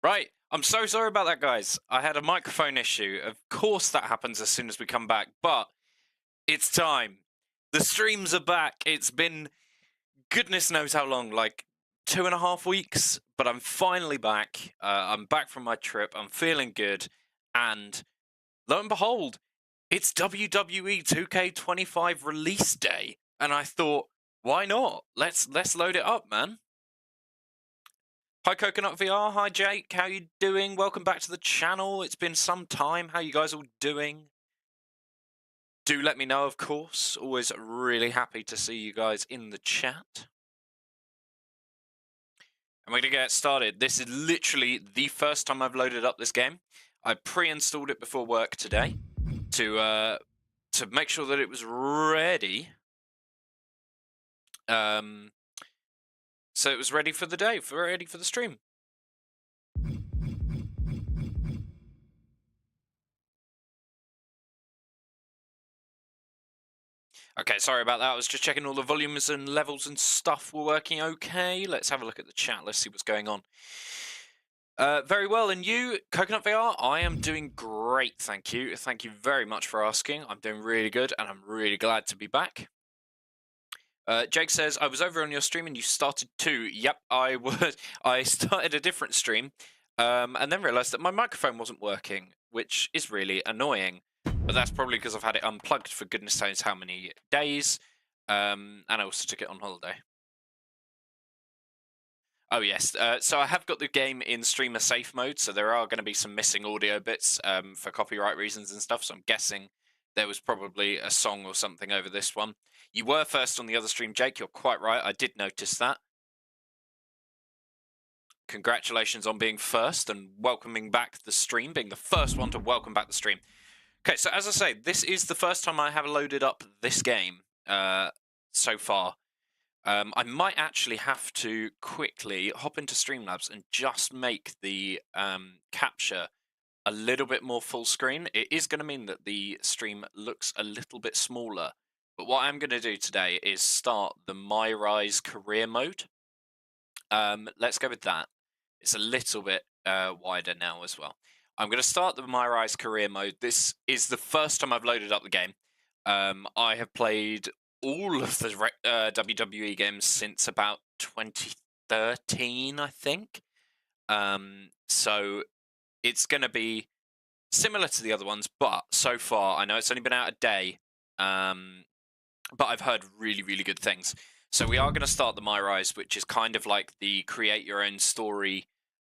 Right, I'm so sorry about that, guys. I had a microphone issue. Of course that happens as soon as we come back, but it's time. The streams are back. It's been goodness knows how long, like 2.5 weeks, but I'm finally back. I'm back from my trip. I'm feeling good, and lo and behold, it's WWE 2K25 release day, and I thought, why not? Let's load it up, man. Hi Coconut VR, hi Jake, how you doing? Welcome back to the channel. It's been some time. How you guys all doing? Do let me know, of course. Always really happy to see you guys in the chat. And we're going to get started. This is literally the first time I've loaded up this game. I pre-installed it before work today to make sure that it was ready. So it was ready for the day, ready for the stream. Okay, sorry about that. I was just checking all the volumes and levels and stuff were working okay. Let's have a look at the chat. Let's see what's going on. Very well, and you, Coconut VR? I am doing great, thank you. Thank you very much for asking. I'm doing really good, and I'm really glad to be back. Jake says, I was over on your stream and you started too. Yep, I was. I started a different stream and then realised that my microphone wasn't working, which is really annoying. But that's probably because I've had it unplugged for goodness knows how many days. And I also took it on holiday. Oh, yes. So I have got the game in streamer safe mode, so there are going to be some missing audio bits for copyright reasons and stuff, so I'm guessing there was probably a song or something over this one. You were first on the other stream, Jake. You're quite right. I did notice that. Congratulations on being first and welcoming back the stream, being the first one to welcome back the stream. Okay, so as I say, this is the first time I have loaded up this game so far. I might actually have to quickly hop into Streamlabs and just make the capture a little bit more full screen. It is going to mean that the stream looks a little bit smaller. But what I'm going to do today is start the My Rise career mode. Let's go with that. It's a little bit wider now as well. I'm going to start the My Rise career mode. This is the first time I've loaded up the game. I have played all of the WWE games since about 2013, I think. So it's going to be similar to the other ones, but so far, I know it's only been out a day, but I've heard really, really good things. So we are going to start the My Rise, which is kind of like the create your own story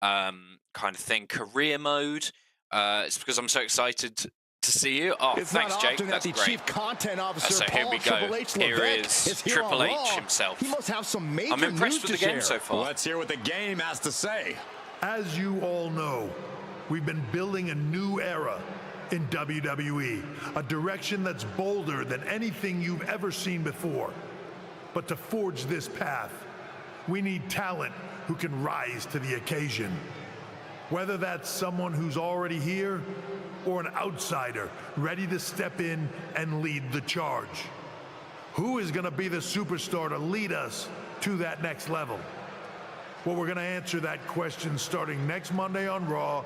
kind of thing, career mode. It's because I'm so excited to see you. Oh, thanks, Jake. That's great. Chief Content Officer so here we go. Here is Triple H himself. He must have some major I'm impressed with the game so far. Let's hear what the game has to say. As you all know, we've been building a new era in WWE, a direction that's bolder than anything you've ever seen before. But to forge this path, we need talent who can rise to the occasion. Whether that's someone who's already here or an outsider ready to step in and lead the charge. Who is going to be the superstar to lead us to that next level? Well, we're going to answer that question starting next Monday on Raw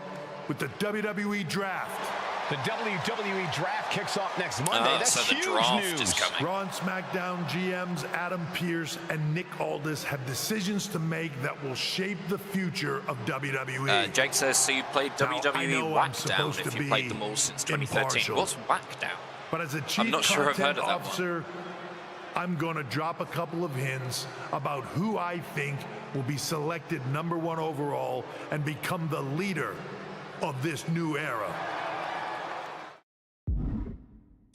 with the WWE Draft. The WWE Draft kicks off next Monday. That's so huge the draft news. is coming. Raw and SmackDown GMs Adam Pearce and Nick Aldis have decisions to make that will shape the future of WWE. Jake says, so you played WWE Whackdown if you played them all since 2013. impartial. What's Whackdown? But as a chief I'm not sure I've heard content of that officer, I'm going to drop a couple of hints about who I think will be selected #1 overall and become the leader of this new era.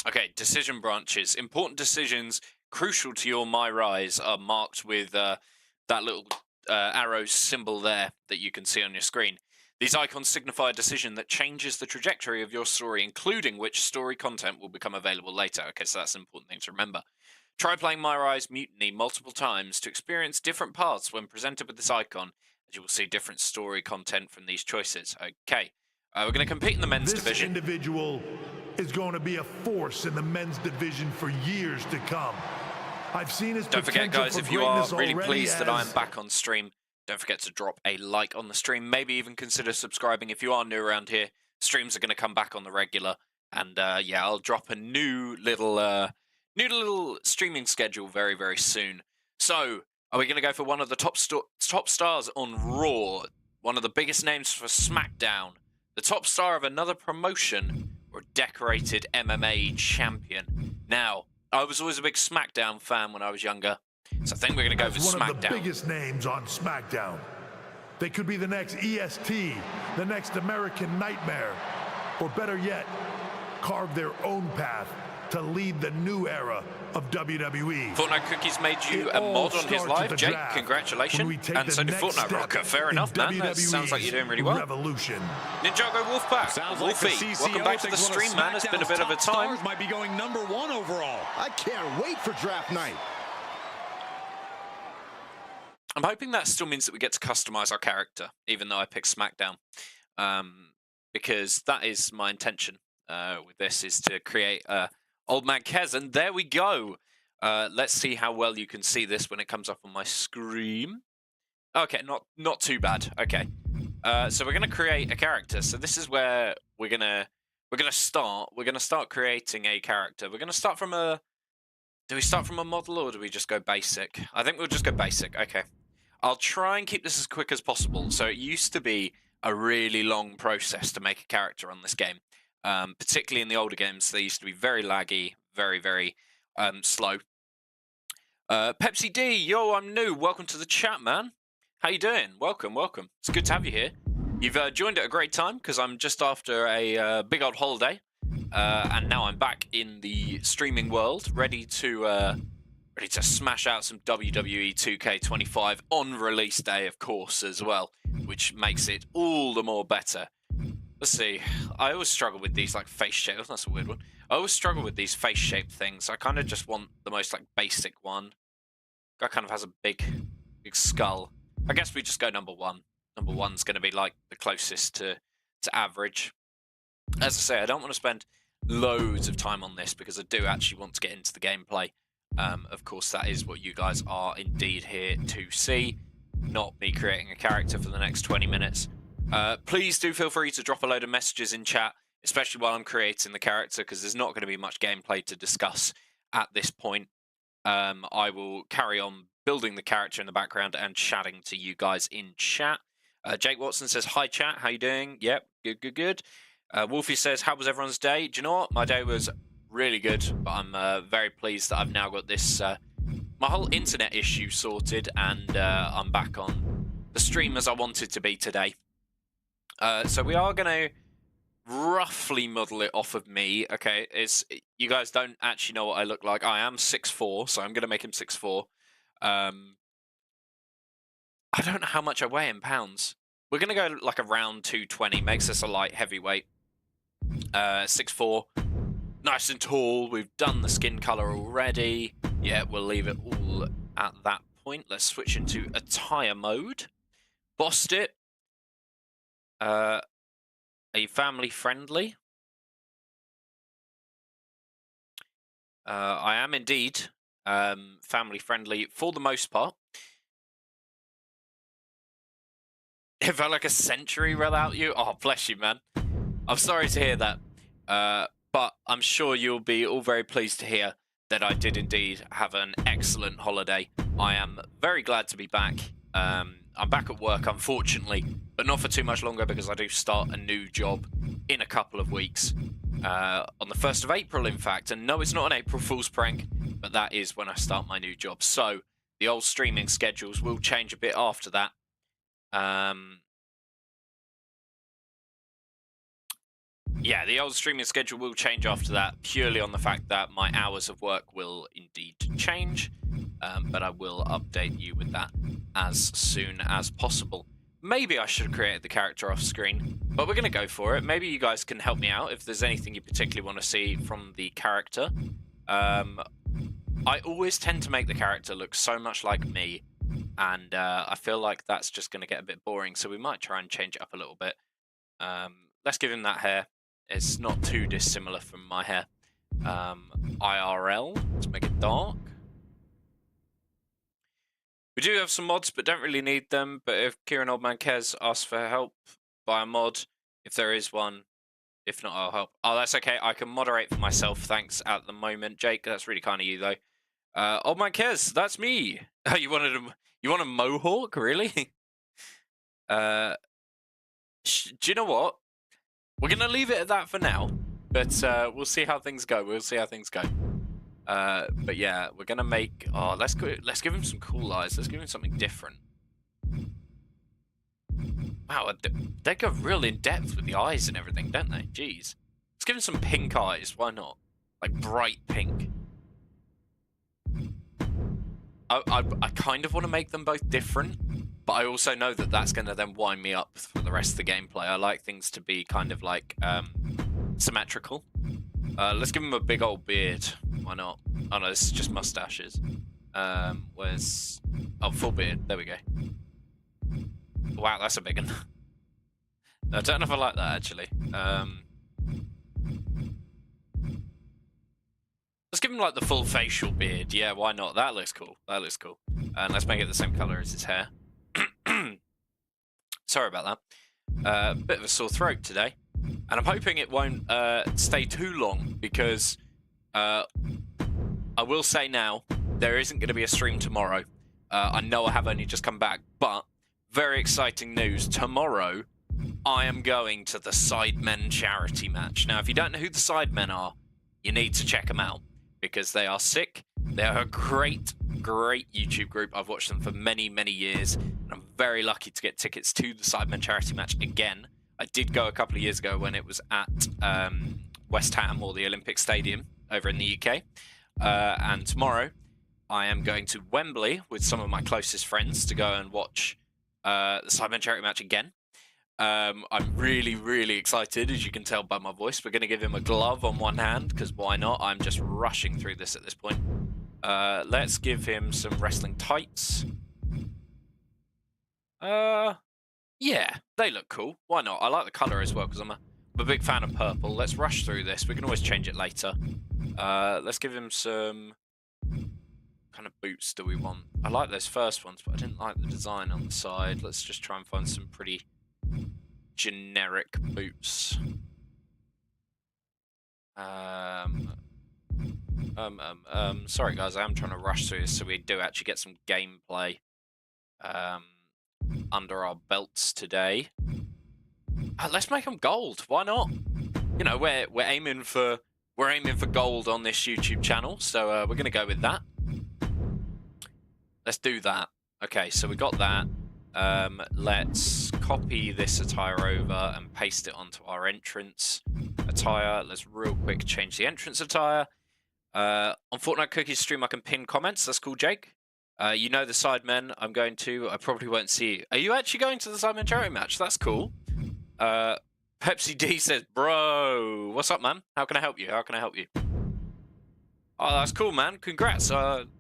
Okay, decision branches. Important decisions crucial to your My Rise are marked with that little arrow symbol there that you can see on your screen. These icons signify a decision that changes the trajectory of your story, including which story content will become available later. Okay, so that's an important thing to remember. Try playing My Rise Mutiny multiple times to experience different paths when presented with this icon, as you will see different story content from these choices. Okay, we're going to compete in the men's division. This individual is going to be a force in the men's division for years to come. I've seen his Don't forget, guys, if you are really pleased that I am back on stream, Don't forget to drop a like on the stream. Maybe even consider subscribing if you are new around here. Streams are going to come back on the regular, and yeah, I'll drop a new little streaming schedule very, very soon. So, are we going to go for one of the top stars on Raw, one of the biggest names for SmackDown, the top star of another promotion, or a decorated MMA champion? Now, I was always a big SmackDown fan when I was younger, so I think we're going to go for SmackDown. One of the biggest names on SmackDown. They could be the next EST, the next American Nightmare, or better yet, carve their own path to lead the new era of WWE. Fortnite Cookies made you a mod on his live. Jake, congratulations. And so did Fortnite Rocker. Fair enough, man. That sounds like you're doing really well. Revolution. Ninjago Wolfpack. Sounds Wolfie, like the welcome back to the stream, man. It's been a bit of a time. Might be going #1 overall. I can't wait for draft night. I'm hoping that still means that we get to customize our character, even though I picked SmackDown. Because that is my intention with this, is to create Old Man Kez, and there we go. Let's see how well you can see this when it comes up on my screen. Okay, not too bad. Okay, so we're gonna create a character. So this is where we're gonna start. We're gonna start creating a character. We're gonna start from a. Do we start from a model or do we just go basic? I think we'll just go basic. Okay, I'll try and keep this as quick as possible. So it used to be a really long process to make a character on this game. Particularly in the older games, they used to be very laggy, very, very slow. Pepsi D, yo, I'm new. Welcome to the chat, man. How you doing? Welcome, welcome. It's good to have you here. You've joined at a great time because I'm just after a big old holiday, and now I'm back in the streaming world, ready to smash out some WWE 2K25 on release day, of course, as well, which makes it all the more better. Let's see. I always struggle with these like face shapes. That's a weird one. I always struggle with these face shaped things. I kind of just want the most like basic one. Guy kind of has a big skull. I guess we just go #1. #1's going to be like the closest to average. As I say, I don't want to spend loads of time on this because I do actually want to get into the gameplay. Of course, that is what you guys are indeed here to see, not me creating a character for the next 20 minutes. Please do feel free to drop a load of messages in chat, especially while I'm creating the character, because there's not going to be much gameplay to discuss at this point. I will carry on building the character in the background and chatting to you guys in chat. Jake Watson says, hi chat, how you doing? Yep, good. Wolfie says, how was everyone's day? Do you know what? My day was really good, but I'm very pleased that I've now got this, my whole internet issue sorted, and I'm back on the stream as I wanted to be today. So we are going to roughly model it off of me. Okay, you guys don't actually know what I look like. I am 6'4", so I'm going to make him 6'4". I don't know how much I weigh in pounds. We're going to go like around 220, makes us a light heavyweight. 6'4", nice and tall. We've done the skin color already. Yeah, we'll leave it all at that point. Let's switch into attire mode. Bossed it. Are you family friendly? I am indeed family friendly for the most part. It felt like a century without you. Oh, bless you, man. I'm sorry to hear that. But I'm sure you'll be all very pleased to hear that I did indeed have an excellent holiday. I am very glad to be back. I'm back at work, unfortunately, but not for too much longer because I do start a new job in a couple of weeks. On the 1st of April, in fact. And no, it's not an April Fool's prank, but that is when I start my new job. So the old streaming schedules will change a bit after that. Yeah, the old streaming schedule will change after that, purely on the fact that my hours of work will indeed change. But I will update you with that as soon as possible. Maybe I should have created the character off screen, but we're going to go for it. Maybe you guys can help me out if there's anything you particularly want to see from the character. I always tend to make the character look so much like me, and I feel like that's just going to get a bit boring, so we might try and change it up a little bit. Let's give him that hair. It's not too dissimilar from my hair. IRL, let's make it dark. We do have some mods, but don't really need them. But if Kieran Oldman cares, ask for help by a mod, if there is one. If not, I'll help. Oh, that's okay. I can moderate for myself. Thanks at the moment, Jake. That's really kind of you, though. Oldman cares. That's me. You wanted a mohawk, really? Do you know what? We're gonna leave it at that for now. But we'll see how things go. But yeah, we're gonna make. Oh, let's give him some cool eyes. Let's give him something different. Wow, they go real in depth with the eyes and everything, don't they? Jeez. Let's give him some pink eyes. Why not? Like bright pink. I kind of want to make them both different, but I also know that that's going to then wind me up for the rest of the gameplay. I like things to be kind of like symmetrical. Let's give him a big old beard. Why not? Oh no, this is just mustaches. Where's... Oh, full beard. There we go. Wow, that's a big one. I don't know if I like that, actually. Let's give him, like, the full facial beard. Yeah, why not? That looks cool. And let's make it the same colour as his hair. Sorry about that. Bit of a sore throat today. And I'm hoping it won't stay too long, because I will say now, there isn't going to be a stream tomorrow. I know I have only just come back, but very exciting news. Tomorrow, I am going to the Sidemen charity match. Now, if you don't know who the Sidemen are, you need to check them out, because they are sick. They are a great, great YouTube group. I've watched them for many, many years, and I'm very lucky to get tickets to the Sidemen charity match again. I did go a couple of years ago when it was at West Ham, or the Olympic Stadium over in the UK. And tomorrow, I am going to Wembley with some of my closest friends to go and watch the Sidemen charity match again. I'm really, really excited, as you can tell by my voice. We're going to give him a glove on one hand, because why not? I'm just rushing through this at this point. Let's give him some wrestling tights. Yeah, they look cool. Why not? I like the colour as well, because I'm a big fan of purple. Let's rush through this. We can always change it later. Let's give him some... kind of boots do we want? I like those first ones, but I didn't like the design on the side. Let's just try and find some pretty generic boots. Sorry guys, I am trying to rush through this so we do actually get some gameplay under our belts today. Let's make them gold. Why not? You know, we're aiming for gold on this YouTube channel, so we're gonna go with that. Let's do that. Okay, so we got that. Let's copy this attire over and paste it onto our entrance attire. Let's real quick change the entrance attire. On Fortnite Cookies stream, I can pin comments. That's cool, Jake. You know the Sidemen I'm going to. I probably won't see you. Are you actually going to the Sidemen charity match? That's cool. Pepsi D says, bro, what's up, man? How can I help you? Oh, that's cool, man. Congrats.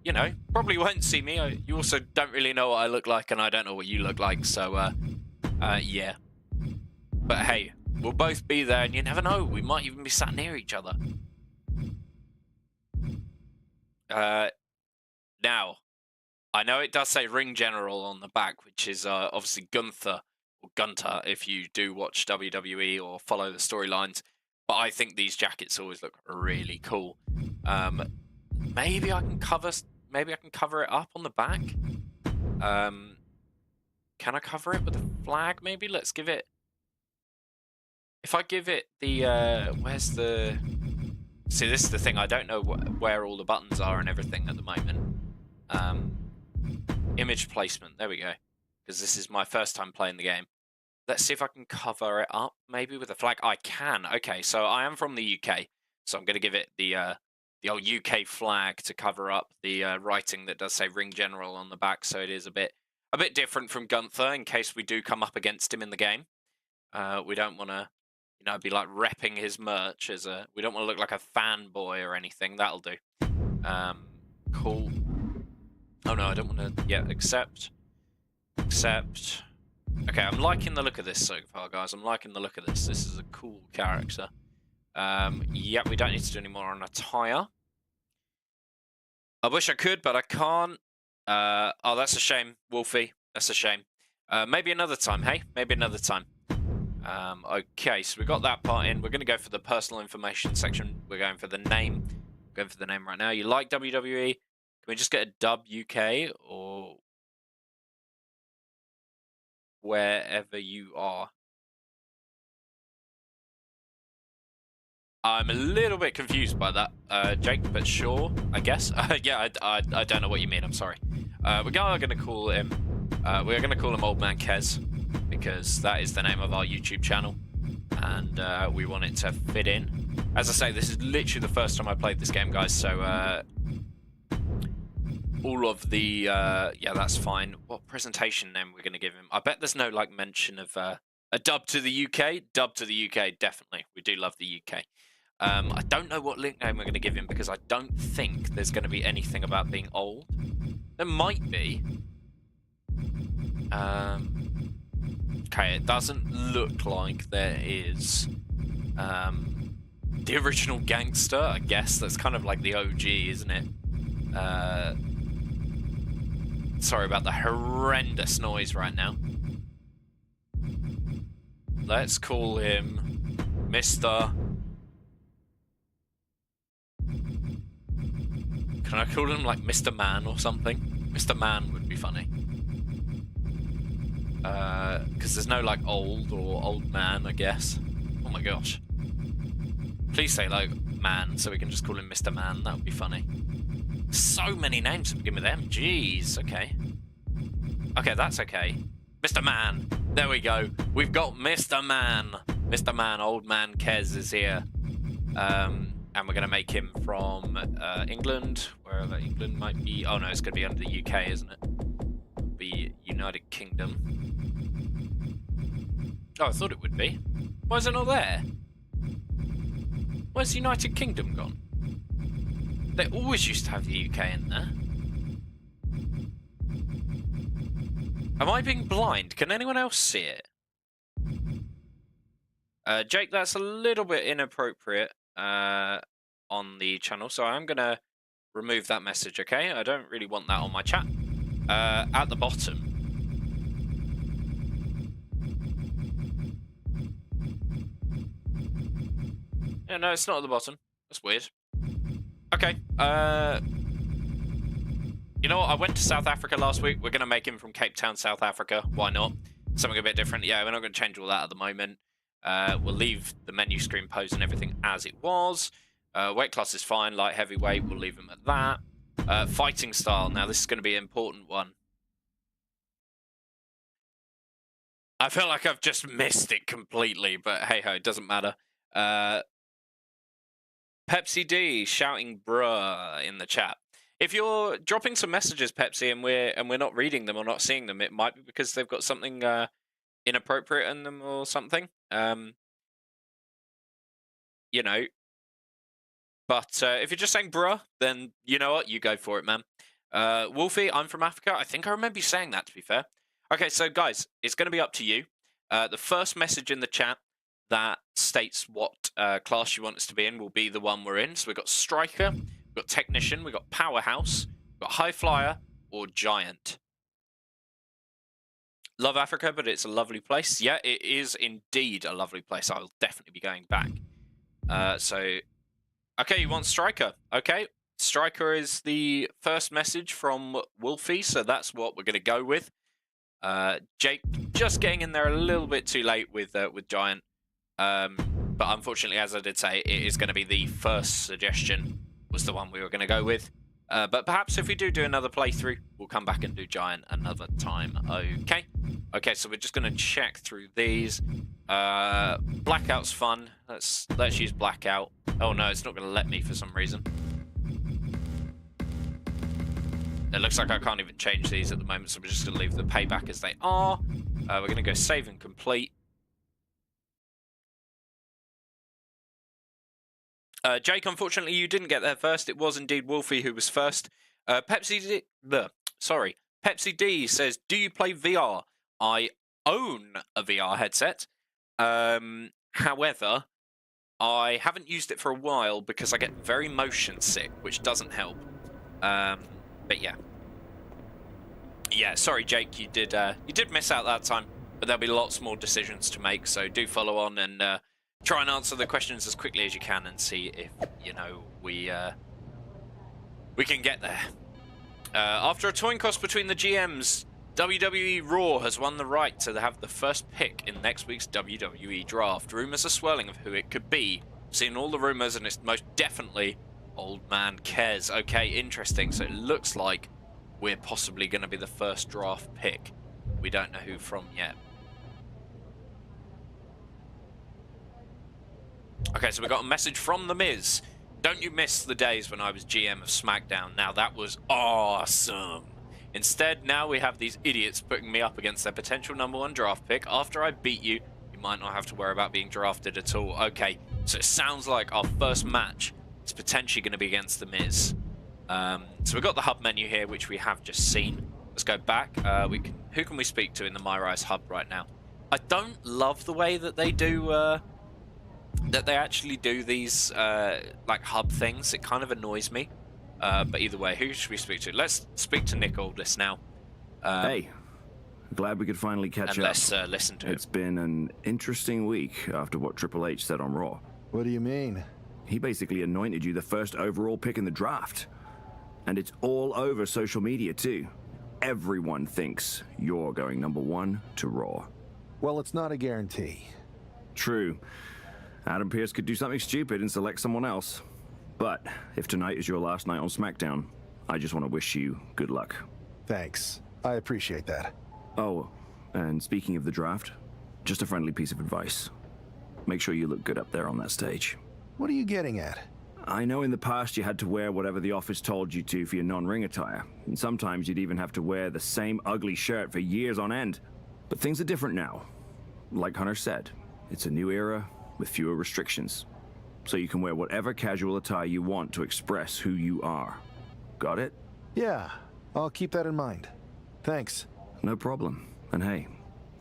You know, probably won't see me. You also don't really know what I look like, and I don't know what you look like, so, yeah. But hey, we'll both be there, and you never know. We might even be sat near each other. Now, I know it does say Ring General on the back, which is, obviously Gunther, or Gunter, if you do watch WWE or follow the storylines. But I think these jackets always look really cool. Maybe I can cover it up on the back. Can I cover it with a flag? Maybe let's give it. If I give it the where's the? See, this is the thing. I don't know where all the buttons are and everything at the moment. Image placement. There we go. Because this is my first time playing the game. Let's see if I can cover it up, maybe with a flag. I can. Okay, so I am from the UK, so I'm going to give it the old UK flag to cover up the writing that does say Ring General on the back, so it is a bit different from Gunther in case we do come up against him in the game. We don't want to, you know, be like repping his merch as a. We don't want to look like a fanboy or anything. That'll do. Cool. Oh no, I don't want to. Yeah, accept. Okay, I'm liking the look of this so far, guys. I'm liking the look of this. This is a cool character. Yeah, we don't need to do any more on attire. I wish I could, but I can't. Oh, that's a shame, Wolfie. That's a shame. Maybe another time, hey? Maybe another time. Okay, so we got that part in. We're going to go for the personal information section. We're going for the name. We're going for the name right now. You like WWE? Can we just get a dub UK or wherever you are? I'm a little bit confused by that, Jake, but sure, I guess. Yeah, I don't know what you mean. I'm sorry. We're going to call him. We're going to call him Old Man Kez because that is the name of our YouTube channel, and we want it to fit in. As I say, this is literally the first time I played this game, guys. So all of the yeah, that's fine. What presentation name we're going to give him? I bet there's no like mention of a dub to the UK. Dub to the UK, definitely. We do love the UK. I don't know what nickname we're going to give him because I don't think there's going to be anything about being old. There might be. Okay, it doesn't look like there is. The original gangster, I guess. That's kind of like the OG, isn't it? Sorry about the horrendous noise right now. Let's call him Mr. Can I call him like Mr. Man or something? Mr. Man would be funny. Because there's no like old or old man, I guess. Oh my gosh. Please say like man so we can just call him Mr. Man. That would be funny. So many names to begin with M. Jeez, okay. Okay, that's okay. Mr. Man. There we go. We've got Mr. Man. Mr. Man, Old Man Kez is here. And we're going to make him from England, wherever England might be. Oh no, it's going to be under the UK, isn't it? It'll be United Kingdom. Oh, I thought it would be. Why is it not there? Where's the United Kingdom gone? They always used to have the UK in there. Am I being blind? Can anyone else see it? Jake, that's a little bit inappropriate on the channel, so I'm going to remove that message, okay? I don't really want that on my chat. At the bottom. Yeah, no, it's not at the bottom. That's weird. Okay, you know what? I went to South Africa last week. We're going to make him from Cape Town, South Africa. Why not? Something a bit different. Yeah, we're not going to change all that at the moment. We'll leave the menu screen pose and everything as it was. Weight class is fine. Light heavyweight, we'll leave him at that. Fighting style. Now, this is going to be an important one. I feel like I've just missed it completely, but hey-ho, it doesn't matter. Pepsi D shouting bruh in the chat. If you're dropping some messages, Pepsi, and we're not reading them or not seeing them, it might be because they've got something inappropriate in them or something. You know. But if you're just saying bruh, then you know what? You go for it, man. Wolfie, I'm from Africa. I think I remember you saying that, to be fair. Okay, so guys, it's going to be up to you. The first message in the chat that states what class you want us to be in will be the one we're in. So we've got Striker, we've got Technician, we've got Powerhouse, we've got High Flyer, or Giant. Love Africa, but it's a lovely place. Yeah, it is indeed a lovely place. I'll definitely be going back. Okay, you want Striker. Okay, Striker is the first message from Wolfie, so that's what we're going to go with. Jake just getting in there a little bit too late with Giant. But unfortunately, as I did say, it is going to be the first suggestion was the one we were going to go with. But perhaps if we do another playthrough, we'll come back and do Giant another time. Okay. Okay, so we're just going to check through these. Blackout's fun. Let's use Blackout. Oh no, it's not going to let me for some reason. It looks like I can't even change these at the moment, so we're just going to leave the payback as they are. We're going to go save and complete. Jake, unfortunately, you didn't get there first. It was indeed Wolfie who was first. Pepsi D says, do you play VR? I own a VR headset. However, I haven't used it for a while because I get very motion sick, which doesn't help. But yeah. Yeah, sorry, Jake, you did miss out that time, but there'll be lots more decisions to make. So do follow on and try and answer the questions as quickly as you can, and see if we can get there. After a coin toss between the GMs, WWE Raw has won the right to have the first pick in next week's WWE draft. Rumors are swirling of who it could be. Seen all the rumors, and it's most definitely Old Man Kez. Okay, interesting. So it looks like we're possibly going to be the first draft pick. We don't know who from yet. Okay, so we got a message from The Miz. Don't you miss the days when I was GM of SmackDown? Now that was awesome. Instead, now we have these idiots putting me up against their potential #1 draft pick. After I beat you, you might not have to worry about being drafted at all. Okay, so it sounds like our first match is potentially going to be against The Miz. So we've got the hub menu here, which we have just seen. Let's go back. Who can we speak to in the MyRise hub right now? I don't love the way that they do, that they actually do these like hub things. It kind of annoys me. But either way, who should we speak to? Let's speak to Nick Aldis now. Hey, glad we could finally catch up. Let's listen to him. It's been an interesting week after what Triple H said on Raw. What do you mean? He basically anointed you the first overall pick in the draft. And it's all over social media too. Everyone thinks you're going #1 to Raw. Well, it's not a guarantee. True. Adam Pearce could do something stupid and select someone else. But if tonight is your last night on SmackDown, I just want to wish you good luck. Thanks. I appreciate that. Oh, and speaking of the draft, just a friendly piece of advice. Make sure you look good up there on that stage. What are you getting at? I know in the past you had to wear whatever the office told you to for your non-ring attire, and sometimes you'd even have to wear the same ugly shirt for years on end. But things are different now. Like Hunter said, it's a new era with fewer restrictions. So you can wear whatever casual attire you want to express who you are. Got it? Yeah, I'll keep that in mind. Thanks. No problem. And hey,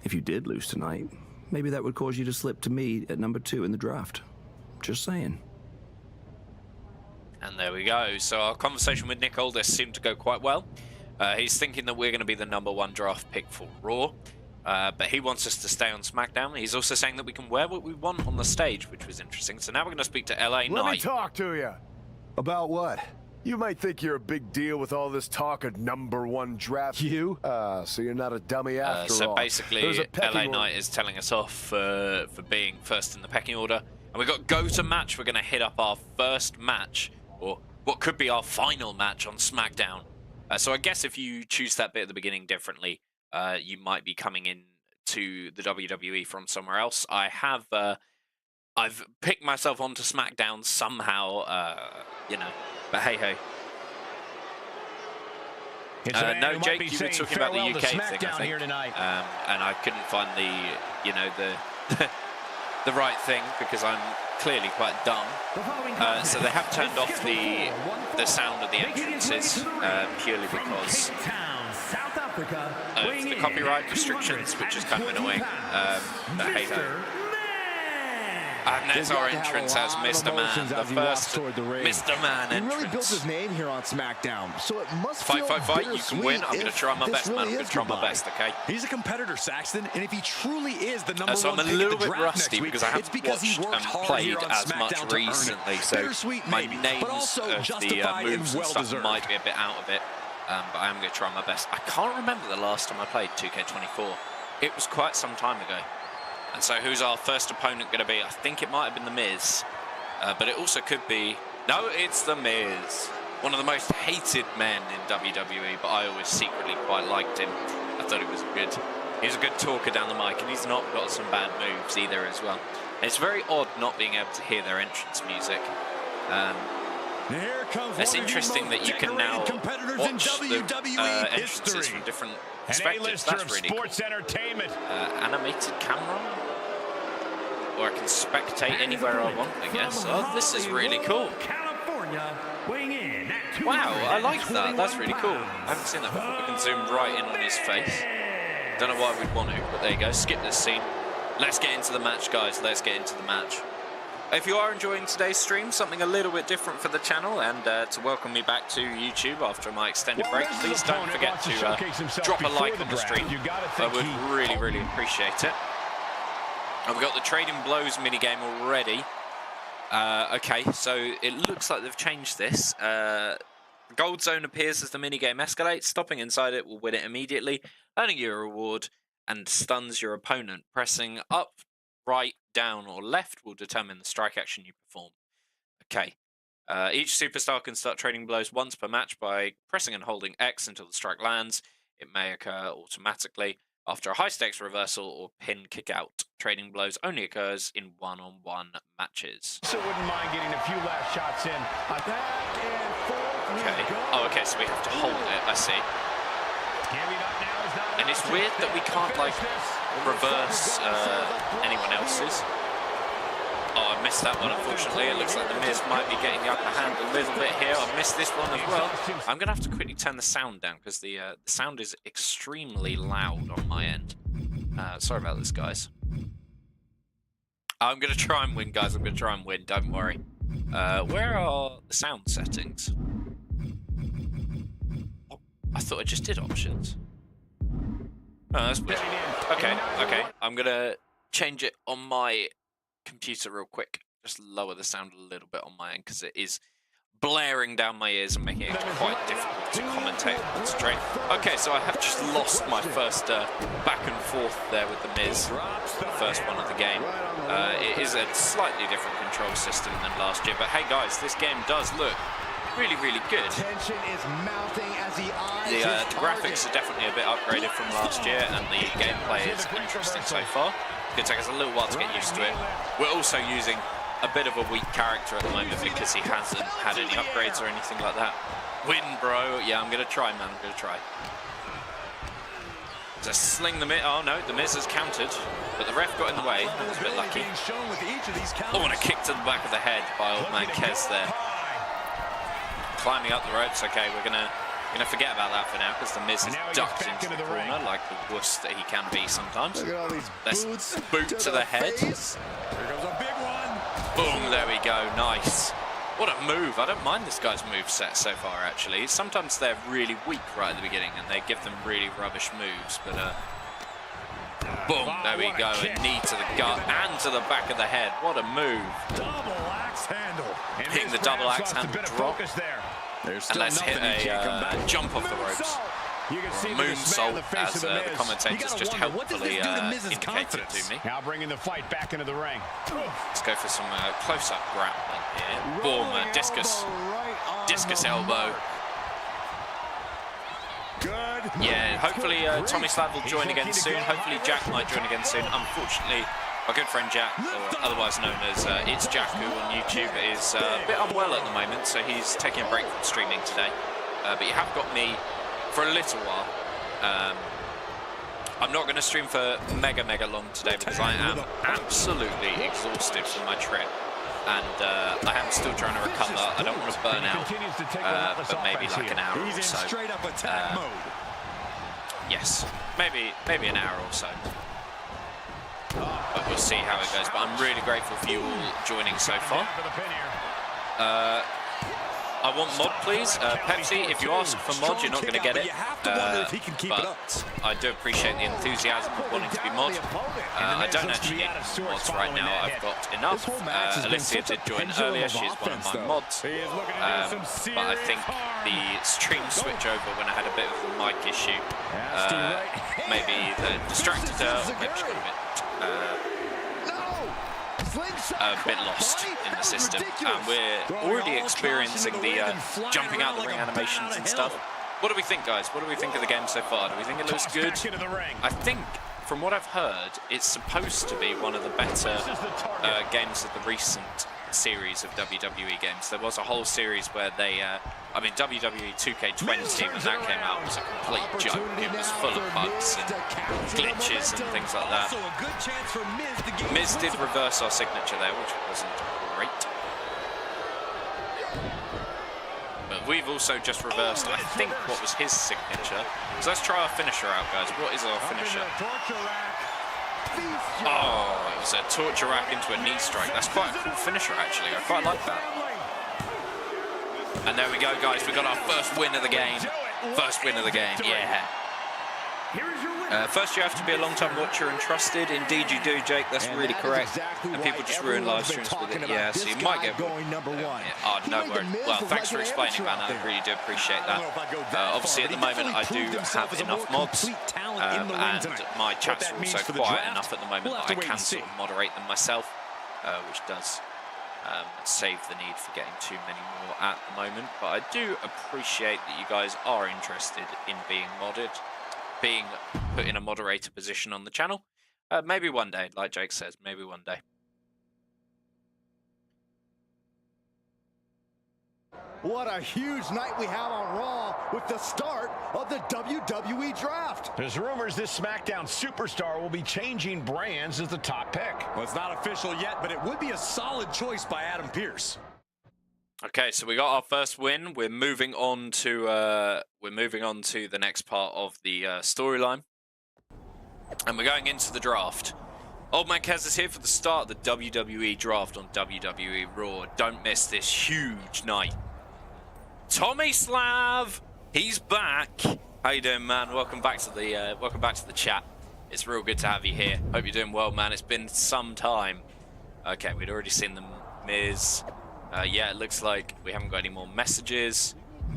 if you did lose tonight, maybe that would cause you to slip to me at #2 in the draft. Just saying. And there we go. So our conversation with Nick Aldis seemed to go quite well. He's thinking that we're going to be the #1 draft pick for Raw. But he wants us to stay on SmackDown. He's also saying that we can wear what we want on the stage, which was interesting. So now we're going to speak to LA Knight. Let me talk to you. About what? You might think you're a big deal with all this talk of #1 draft. You? So you're not a dummy after all. So basically, LA Knight is telling us off for being first in the pecking order. And we've got go to match. We're going to hit up our first match, or what could be our final match on SmackDown. So I guess if you choose that bit at the beginning differently, you might be coming in to the WWE from somewhere else. I've picked myself onto SmackDown somehow, but hey ho. No, Jake, you were talking about the UK thing, I think, here tonight. and I couldn't find the right thing because I'm clearly quite dumb. So they have turned off the sound of the entrances purely because of the copyright restrictions, which is kind of annoying. But hey ho. And there's our entrance as Mr. Man, the first Mr. Man entrance. He really built his name here on SmackDown, so it must fight, you can win. I'm going to try my best, man. I'm going to try my best, okay? He's a competitor, Saxton, and if he truly is the #1 so I'm a pick little at the bit draft rusty because I haven't watched and played as much recently, so my names of the moves and stuff might be a bit out of it, but I am going to try my best. I can't remember the last time I played 2K24. It was quite some time ago. And so who's our first opponent going to be? I think it might have been The Miz, but it also could be... No, it's The Miz. One of the most hated men in WWE, but I always secretly quite liked him. I thought he was good. He was a good talker down the mic, and he's not got some bad moves either as well. And it's very odd not being able to hear their entrance music. It's interesting that you can now watch the entrances from different perspectives. That's really sports cool. entertainment. Animated camera, or I can spectate anywhere I want, I guess. Oh, this is really cool. Wow, I like that. That's really cool. I haven't seen that before. We can zoom right in on his face. Don't know why we'd want to, but there you go. Skip this scene. Let's get into the match, guys. Let's get into the match. If you are enjoying today's stream, something a little bit different for the channel, and to welcome me back to YouTube after my extended break, please don't forget to drop a like on the stream. I would really, really appreciate it. I've got the Trading Blows minigame already. Okay, so it looks like they've changed this. Gold zone appears as the minigame escalates. Stopping inside it will win it immediately, earning you a reward, and stuns your opponent. Pressing up, right, down, or left will determine the strike action you perform. Okay. Each superstar can start trading blows once per match by pressing and holding X until the strike lands. It may occur automatically after a high-stakes reversal or pin kick-out. Trading blows only occurs in one-on-one matches. So wouldn't mind getting a few last shots in. Back and forth. Okay. Oh, okay, so we have to hold it. I see. And it's weird that we can't, like, reverse anyone else's. Oh, I missed that one, unfortunately. It looks like The Miz might be getting the upper hand a little bit here. I missed this one as well. I'm going to have to quickly turn the sound down because the sound is extremely loud on my end. Sorry about this, guys. I'm going to try and win, guys. I'm going to try and win. Don't worry. Where are the sound settings? Oh, I thought I just did options. Oh, that's weird. Okay, okay. I'm going to change it on my computer real quick. Just lower the sound a little bit on my end because it is blaring down my ears and making it quite difficult to commentate and concentrate. Okay, so I have just lost my first back and forth there with The Miz, the first one of the game. It is a slightly different control system than last year, but hey guys, this game does look really, really good. Tension is mounting as the graphics are definitely a bit upgraded from last year, and the gameplay is interesting so far. It's going to take us a little while to get used to it. We're also using a bit of a weak character at the moment because he hasn't had any upgrades or anything like that. Win, bro. Yeah, I'm going to try, man. I'm going to try. Just sling the Miz. Oh, no, the Miz has countered, but the ref got in the way. That was a bit lucky. Oh, and a kick to the back of the head by old man Kez there. Climbing up the ropes. Okay, we're going to forget about that for now because the Miz is ducked into the corner like the wuss that he can be sometimes. Look at all these boots. Boot to the head. Here goes a big one. Boom, there we go. Nice. What a move. I don't mind this guy's moveset so far, actually. Sometimes they're really weak right at the beginning and they give them really rubbish moves, but boom, there we go. A knee to the gut and to the back of the head. What a move. Double axe handle. Hitting the double axe handle drop. There's and let's hit a jump off the ropes. Moonsault, as the commentators just helpfully indicated to me. Now bringing the fight back into the ring. Let's go for some close-up grappling here. Boom, discus elbow. Good. Yeah, hopefully Tommy Slav will join again soon. Hopefully Jack might join again soon. Unfortunately, my good friend Jack, or otherwise known as It's Jacku on YouTube, is a bit unwell at the moment, so he's taking a break from streaming today. But you have got me for a little while. I'm not going to stream for mega long today because I am absolutely exhausted from my trip. And I am still trying to recover. I don't want to burn out, but maybe like an hour or so. Yes, maybe an hour or so. But we'll see how it goes. But I'm really grateful for you all joining so far. I want mod, please. Pepsi, if you ask for mod, you're not going to get it. But I do appreciate the enthusiasm of wanting to be mod. I don't actually need mods right now. I've got enough. Alicia did join earlier. She's one of my mods. But I think the stream switch over when I had a bit of a mic issue maybe distracted her, or maybe she got a bit lost in the system, and we're already experiencing the jumping out the ring animations and stuff. What do we think, guys? What do we think of the game so far? Do we think it looks good? I think, from what I've heard, it's supposed to be one of the better games of the recent series of WWE games. There was a whole series where they, I mean, WWE 2K25, when that came out, was a complete joke. It was full of bugs and glitches and things like that. Miz did reverse our signature there, which wasn't great. But we've also just reversed, I think, what was his signature. So let's try our finisher out, guys. What is our finisher? Oh, was a torture rack into a knee strike. That's quite a cool finisher, actually. I quite like that. And there we go, guys. We got our first win of the game. First win of the game, yeah. First, you have to be a long-time watcher and trusted. Indeed, you do, Jake. That's really correct. And people just ruin live streams with it. Yeah, so you might get going number one. Oh, no worries. Well, thanks for explaining, man. I really do appreciate that. Obviously, at the moment, I do have enough mods, and my chats are also quiet enough at the moment that I can sort of moderate them myself, which does save the need for getting too many more at the moment. But I do appreciate that you guys are interested in being modded, being put in a moderator position on the channel. Maybe one day, like Jake says, maybe one day. What a huge night we have on Raw with the start of the WWE Draft. There's rumors this SmackDown superstar will be changing brands as the top pick. Well, it's not official yet, but it would be a solid choice by Adam Pearce. Okay, so we got our first win. We're moving on to the next part of the storyline, and we're going into the draft. Old Man Kez is here for the start of the WWE Draft on WWE Raw. Don't miss this huge night. Tommy Slav, he's back. How you doing, man? Welcome back to the chat. It's real good to have you here. Hope you're doing well, man. It's been some time. Okay, we'd already seen the Miz. Yeah, it looks like we haven't got any more messages.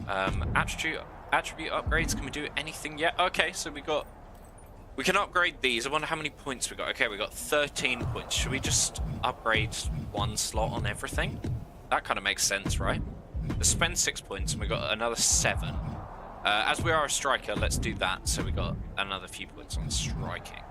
Attribute upgrades. Can we do anything yet? Okay, so we can upgrade these. I wonder how many points we got. Okay, we got 13 points. Should we just upgrade one slot on everything? That kind of makes sense, right? Let's spend 6 points and we got another 7. As we are a striker, let's do that. So we got another few points on striking.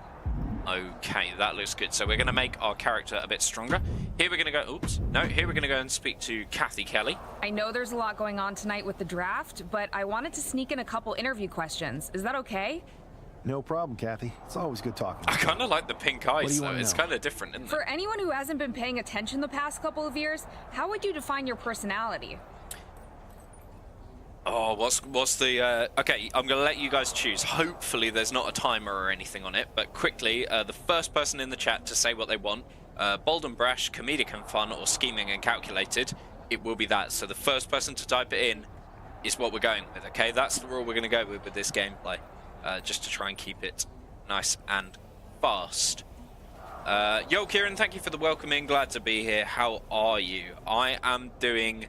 Okay, that looks good. So we're going to make our character a bit stronger. Here we're going to go, here we're going to go and speak to Kathy Kelly. I know there's a lot going on tonight with the draft, but I wanted to sneak in a couple interview questions. Is that okay? No problem, Kathy. It's always good talking. I kind of like the pink eyes, though. It's kind of different, isn't it? For anyone who hasn't been paying attention the past couple of years, how would you define your personality? Oh, what's the... okay, I'm going to let you guys choose. Hopefully there's not a timer or anything on it, but quickly, the first person in the chat to say what they want, bold and brash, comedic and fun, or scheming and calculated, it will be that. So the first person to type it in is what we're going with, okay? That's the rule we're going to go with this gameplay, just to try and keep it nice and fast. Yo, Kieran, thank you for the welcoming. Glad to be here. How are you? I am doing...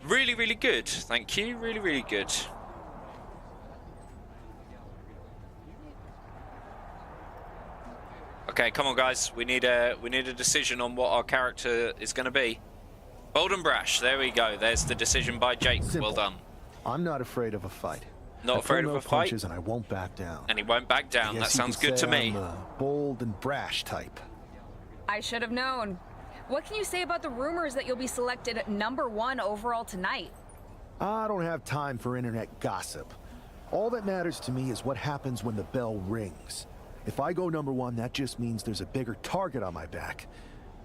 really, really good. Thank you. Really, really good. Okay, come on, guys. We need a decision on what our character is going to be. Bold and brash. There we go. There's the decision by Jake. Simple. Well done. I'm not afraid of a fight. Not afraid of a fight. Punches and I won't back down. And he won't back down. That sounds good to me. I'm the bold and brash type. I should have known. What can you say about the rumors that you'll be selected #1 overall tonight? I don't have time for internet gossip. All that matters to me is what happens when the bell rings. If I go #1, that just means there's a bigger target on my back.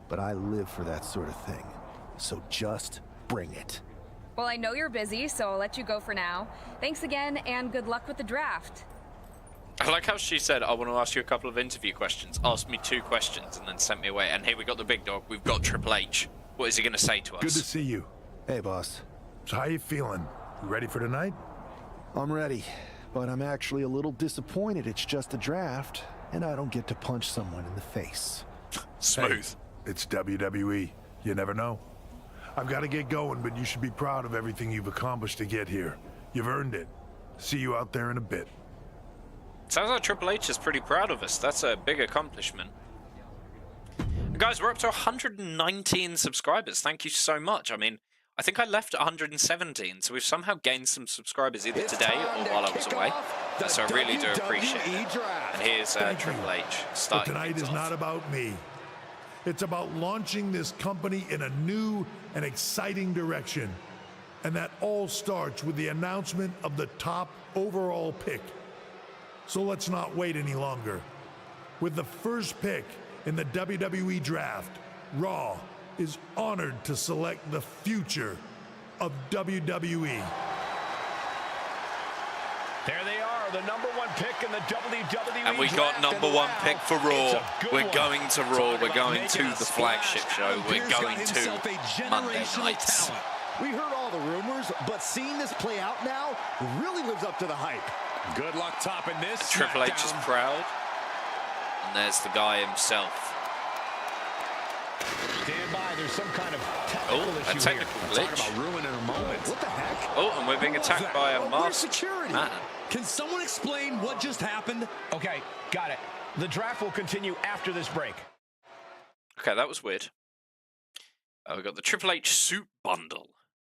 But I live for that sort of thing. So just bring it. Well, I know you're busy, so I'll let you go for now. Thanks again, and good luck with the draft. I like how she said, I want to ask you a couple of interview questions. Asked me 2 questions and then sent me away. And here we got the big dog. We've got Triple H. What is he going to say to us? Good to see you. Hey, boss. So how you feeling? You ready for tonight? I'm ready, but I'm actually a little disappointed it's just a draft, and I don't get to punch someone in the face. Smooth. Hey, it's WWE. You never know. I've got to get going, but you should be proud of everything you've accomplished to get here. You've earned it. See you out there in a bit. Sounds like Triple H is pretty proud of us. That's a big accomplishment. And guys, we're up to 119 subscribers. Thank you so much. I mean, I think I left at 117, so we've somehow gained some subscribers either today or while I was away. So I really do appreciate it. And here's Triple H starting. But tonight is not about me. It's about launching this company in a new and exciting direction. And that all starts with the announcement of the top overall pick. So let's not wait any longer. With the first pick in the WWE Draft, Raw is honored to select the future of WWE. There they are, far the #1 pick in the WWE And we got draft, #1 pick for Raw. We're one. going to Raw. We're going to the flagship show. We're Pierce got going himself to a Monday generational nights. talent. We heard all the rumors, but seeing this play out now really lives up to the hype. Good luck topping this. Triple H is SmackDown. proud. And there's the guy himself. Stand by, there's some kind of technical issue a technical here. glitch. Talk about ruining a moment. What the heck? Oh, and we're being attacked by a Where's masked security? man. Can someone explain what just happened? Okay, got it. The draft will continue after this break. Okay, that was weird. We've got the Triple H suit bundle.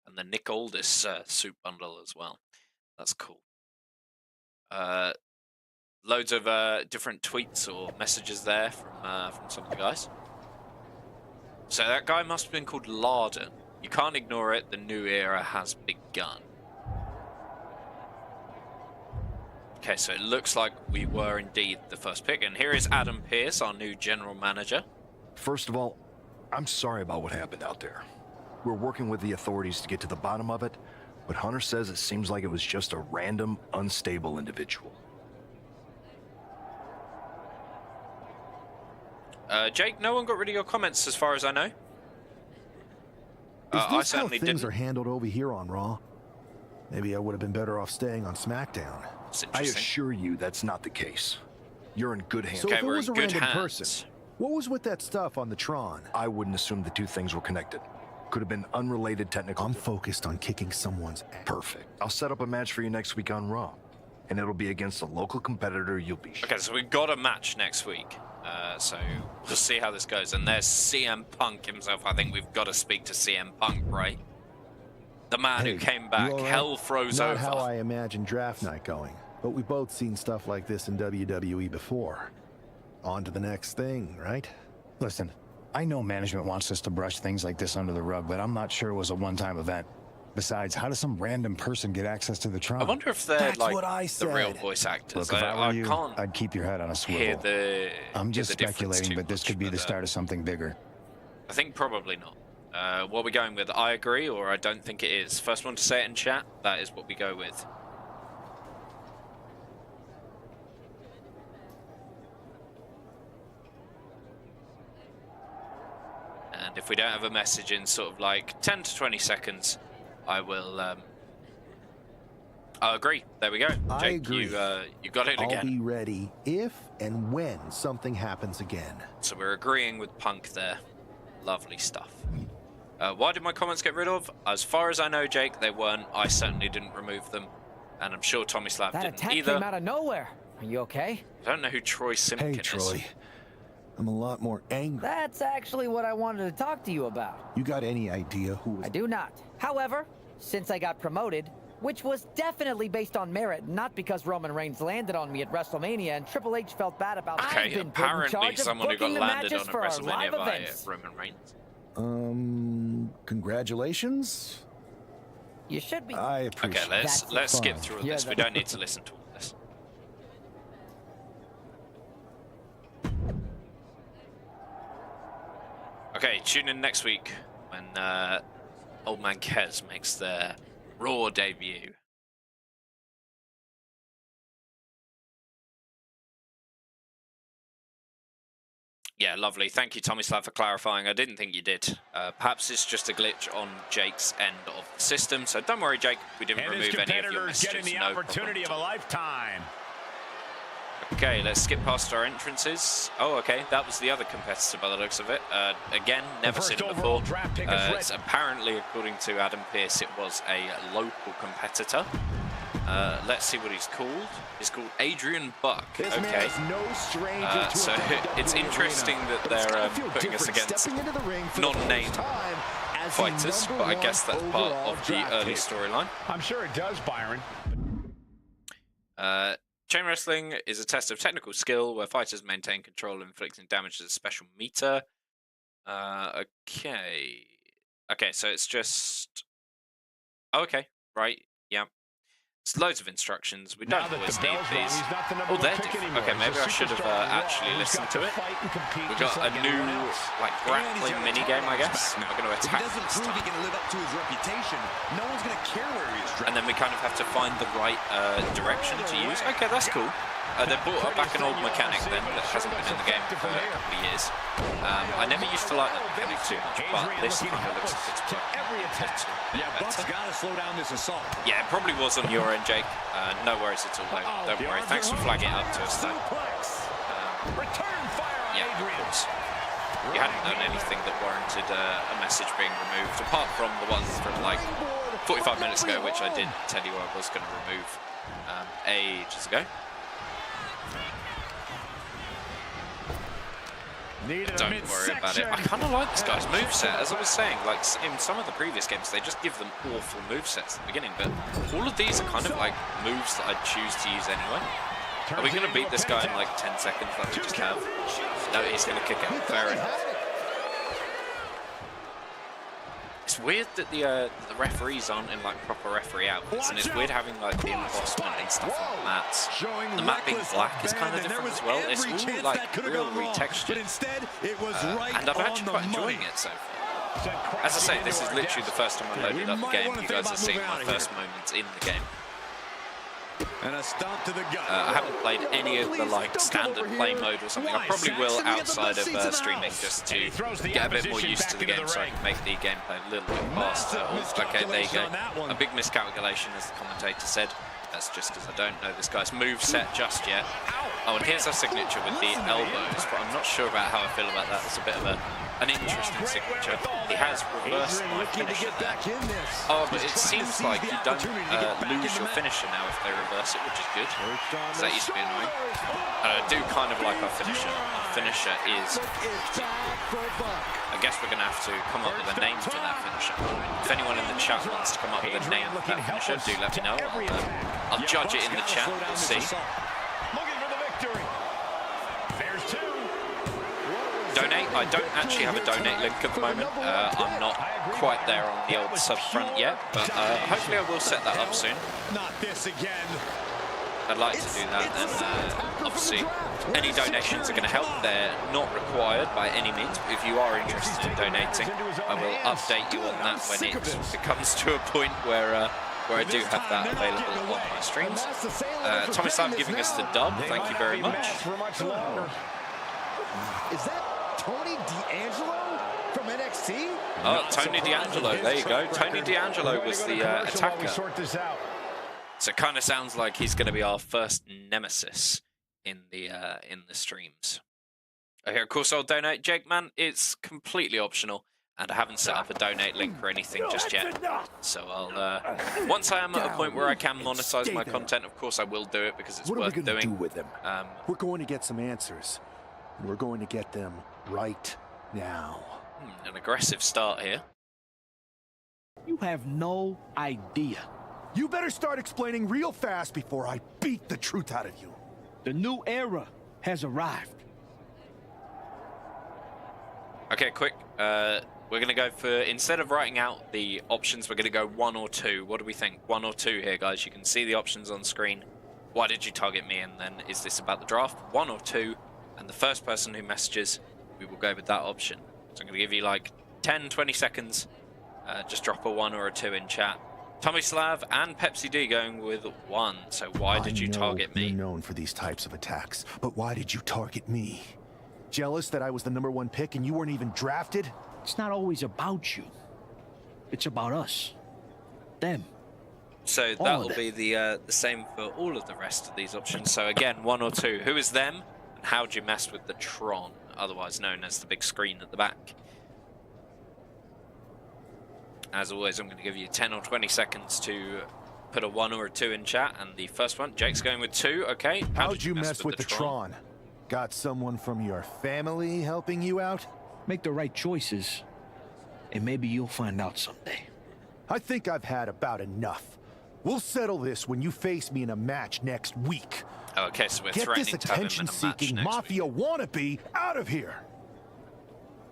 And the Nick Aldis suit bundle as well. That's cool. Loads of different tweets or messages there from some of the guys. So that guy must have been called Larden. You can't ignore it. The new era has begun. Okay, so it looks like we were indeed the first pick. And here is Adam Pearce, our new general manager. First of all, I'm sorry about what happened out there. We're working with the authorities to get to the bottom of it, but Hunter says it seems like it was just a random, unstable individual. Jake, no one got rid of your comments as far as I know. Is I this how certainly things didn't. are handled over here on Raw? Maybe I would have been better off staying on SmackDown. It's I interesting. assure you that's not the case. You're in good hands. So Okay, if it we're was in a good random hands. person, what was with that stuff on the Tron? I wouldn't assume the two things were connected. Could have been unrelated technical. I'm focused on kicking someone's ass. Perfect. I'll set up a match for you next week on Raw, and it'll be against a local competitor you'll be. Okay, so we've got a match next week. So we'll see how this goes. And there's CM Punk himself. I think we've got to speak to CM Punk, right? The man Hey, who came you back, all right? hell froze Not over. how I imagine draft night going, but we've both seen stuff like this in WWE before. On to the next thing, right? Listen, I know management wants us to brush things like this under the rug, but I'm not sure it was a one-time event. Besides, how does some random person get access to the Tron? I wonder if they're That's like what I the real said. voice actors. Look, if I were you, can't I'd keep your head on a swivel. hear the. I'm just hear the difference speculating, too but this much, could be the but, start of something bigger. I think probably not. What are we going with? I agree, or I don't think it is. First one to say it in chat, that is what we go with. And if we don't have a message in sort of like 10 to 20 seconds, I will. I'll agree. There we go. Jake, I agree. You got it I'll again. be ready if and when something happens again. So we're agreeing with Punk there. Lovely stuff. Why did my comments get rid of? As far as I know, Jake, they weren't. I certainly didn't remove them. And I'm sure Tommy Slav That didn't attack either. came out of nowhere. Are you okay? I don't know who Troy Simpkin Hey, is. Troy. I'm a lot more angry. That's actually what I wanted to talk to you about. You got any idea who was... I do not. However, since I got promoted, which was definitely based on merit, not because Roman Reigns landed on me at WrestleMania and Triple H felt bad about Okay, I've been put in apparently charge of someone who got booking the landed matches on for at our WrestleMania live by events. Roman Reigns. Congratulations? You should be. I appreciate Okay, That's let's skip fine. through all Yeah, this. We that- don't need to listen to all this. Okay, tune in next week when Old Man Kez makes their Raw debut. Yeah, lovely. Thank you, Tommy Slav, for clarifying. I didn't think you did. Perhaps it's just a glitch on Jake's end of the system. So don't worry, Jake. We didn't And his remove any of your competitor's messages. getting the No opportunity of problem a at all. lifetime. Okay, let's skip past our entrances. Oh, okay, that was the other competitor by the looks of it. Again, never seen first it overall before. draft pick is ready. It's apparently, according to Adam Pearce, it was a local competitor. Let's see what he's called. He's called Adrian Buck. This man Okay. is no stranger to So a WWE it's interesting arena. that But it's they're gotta feel putting us different against stepping into the ring for the non-named first time as the fighters, but I guess that's #1 part overall of the draft early pick. storyline. I'm sure it does, Byron. Chain wrestling is a test of technical skill where fighters maintain control, inflicting damage as a special meter. Okay. Okay, so it's just... Okay, right, yeah. It's loads of instructions. We don't always need these. Oh, they're different. Okay, maybe I should have actually listened to it. We got a new like grappling mini game, I guess. We're going to attack this time. And then we kind of have to find the right direction to use. Okay, that's cool. They brought back an old mechanic then that hasn't been in the game for a couple of years. I never used to like that mechanic too much, but this kind of looks like it's Yeah, Buck's got to slow down this assault. Yeah, it probably was on your end, Jake. No worries at all, though. Don't worry. Thanks for flagging it up to us, though. Yeah, of course. You hadn't done anything that warranted a message being removed, apart from the ones from like 45 minutes ago, which I did tell you I was going to remove ages ago. Don't worry about it. I kind of like this guy's moveset. As I was saying, like in some of the previous games, they just give them awful movesets at the beginning, but all of these are kind of like moves that I'd choose to use anyway. Are we going to beat this guy in like 10 seconds like we just have? No, he's going to kick out. Fair enough. It's weird that the referees aren't in like proper referee outfits, and it's weird having like the embossment and stuff on the mats. The mat being black is kind of different as well. It's all like real retextured, and I'm actually quite enjoying it so far. As I say, this is literally the first time I loaded up the game. You guys are seeing my first moments in the game. And a stomp to the gut. I haven't played any of the like standard play mode or something. I probably will outside of streaming just to get a bit more used to the game so I can make the gameplay a little bit faster. Okay, there you go. A big miscalculation, as the commentator said. That's just because I don't know this guy's move set just yet. Oh, and here's our signature with the elbows, but I'm not sure about how I feel about that. It's a bit of an interesting signature. He has reversed my finisher there. Oh, but it seems like you don't lose your finisher now if they reverse it, which is good. So that used to be annoying. I do kind of like our finisher. Our finisher is... I guess we're going to have to come up with a name for that finisher. If anyone in the chat wants to come up with a name for that finisher, do let me know. I'll judge it in the chat, we'll see. Donate. I don't actually have a donate link at the moment. I'm not quite there on the old sub front yet, but hopefully I will set that up soon. Not this again. I'd like to do that, and obviously any donations are going to help. They're not required by any means, but if you are interested in donating, I will update you on that when it comes to a point where I do have that available on my streams. Tommy Slab giving us the dub, thank you very much. Is that Tony D'Angelo from NXT? Oh, Tony D'Angelo, there you go. Tony D'Angelo was the attacker. So it kind of sounds like he's going to be our first nemesis in the streams. Okay, of course I'll donate. Jake, man, it's completely optional, and I haven't set up a donate link or anything just yet. So I'll once I am at a point where I can monetize my content, of course I will do it because it's worth doing. What are we going to do with them? We're going to get some answers. We're going to get them right now. An aggressive start here. You have no idea. You better start explaining real fast before I beat the truth out of you. The new era has arrived. Okay, quick. We're going to go for, instead of writing out the options, we're going to go 1 or 2. What do we think? 1 or 2 here, guys. You can see the options on screen. Why did you target me? And then, is this about the draft? 1 or 2? And the first person who messages, we will go with that option. So I'm going to give you like 10, 20 seconds. Just drop a 1 or a 2 in chat. Tommy Slav and Pepsi D going with 1. So why did you target me? You're known for these types of attacks, but why did you target me? Jealous that I was the #1 pick and you weren't even drafted? It's not always about you. It's about us. Them. So that will be the same for all of the rest of these options. So again, 1 or 2. Who is them? And how'd you mess with the Tron, otherwise known as the big screen at the back? As always, I'm going to give you 10 or 20 seconds to put a 1 or a 2 in chat. And the first one, Jake's going with 2. Okay. How'd you mess with the Tron? Got someone from your family helping you out? Make the right choices, and maybe you'll find out someday. I think I've had about enough. We'll settle this when you face me in a match next week. Okay, so we're threatening to have him in a match next week. Get this attention-seeking mafia wannabe out of here!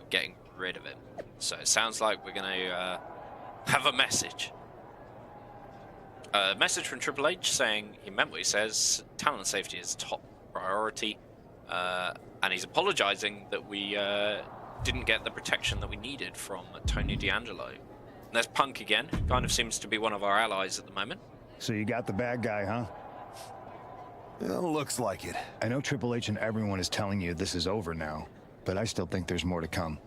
Getting rid of it. So it sounds like we're going to have a message. Message from Triple H saying he meant what he says. Talent safety is top priority. And he's apologizing that we didn't get the protection that we needed from Tony D'Angelo. And there's Punk again. Kind of seems to be one of our allies at the moment. So you got the bad guy, huh? Well, looks like it. I know Triple H and everyone is telling you this is over now, but I still think there's more to come.